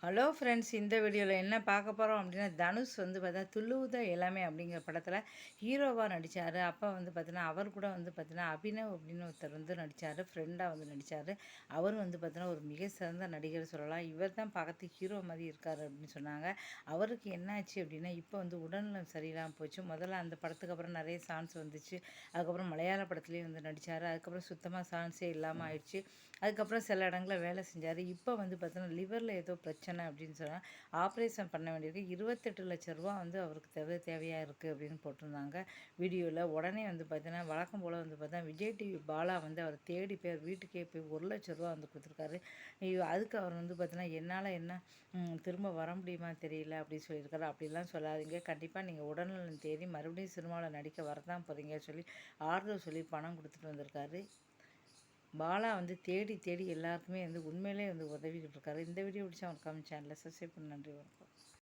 Hello friends, இந்த வீடியோவில் என்ன பார்க்க போகிறோம் அப்படின்னா, தனுஷ் வந்து பார்த்தா துள்ளுவத எல்லாமே அப்படிங்கிற படத்தில் ஹீரோவாக நடித்தார். அப்போ வந்து பார்த்தீங்கன்னா அவர் கூட வந்து பார்த்தீங்கன்னா அபினவ் அப்படின்னு ஒருத்தர் வந்து நடித்தார், ஃப்ரெண்டாக வந்து நடித்தார். அவர் வந்து பார்த்தீங்கன்னா ஒரு மிக சிறந்த நடிகர் சொல்லலாம். இவர் தான் பார்க்கறதுக்கு ஹீரோ மாதிரி இருக்கார் அப்படின்னு சொன்னாங்க. அவருக்கு என்னாச்சு அப்படின்னா இப்போ வந்து உடல்நலம் சரியில்லாமல் போச்சு. முதல்ல அந்த படத்துக்கு அப்புறம் நிறைய சான்ஸ் வந்துச்சு. அதுக்கப்புறம் மலையாள படத்துலேயும் வந்து நடித்தார். அதுக்கப்புறம் சுத்தமாக சான்ஸே இல்லாமல் ஆயிடுச்சு. அதுக்கப்புறம் சில இடங்களில் வேலை செஞ்சார். இப்போ வந்து பார்த்தீங்கன்னா லிவரில் ஏதோ பிரச்சனை அப்படின்னு சொன்னால் ஆப்ரேஷன் பண்ண வேண்டியிருக்கு. 28 லட்ச ரூபா வந்து அவருக்கு தேவையாக இருக்குது அப்படின்னு போட்டிருந்தாங்க வீடியோவில். உடனே வந்து பார்த்தீங்கன்னா வழக்கம் போல் வந்து பார்த்தா விஜய் டிவி பாலா வந்து அவர் தேடி போய் வீட்டுக்கே போய் 1 லட்ச ரூபா வந்து கொடுத்துருக்காரு. அதுக்கு அவர் வந்து பார்த்தீங்கன்னா என்னால் என்ன திரும்ப வர முடியுமா தெரியல அப்படின்னு சொல்லியிருக்காரு. அப்படிலாம் சொல்லாதீங்க, கண்டிப்பாக நீங்கள் உடல்நலம் தேடி மறுபடியும் சினிமாவில் நடிக்க வரதான் போகிறீங்க சொல்லி ஆறுதல் சொல்லி பணம் கொடுத்துட்டு வந்திருக்காரு. பாலா வந்து தேடி தேடி எல்லாருக்குமே வந்து உண்மையிலே வந்து உதவிக்கிட்டு இருக்காரு. இந்த வீடியோ பிடிச்சா அவனுக்கு சேனலை சப்ஸ்கிரைப் பண்ண. நன்றி, வணக்கம்.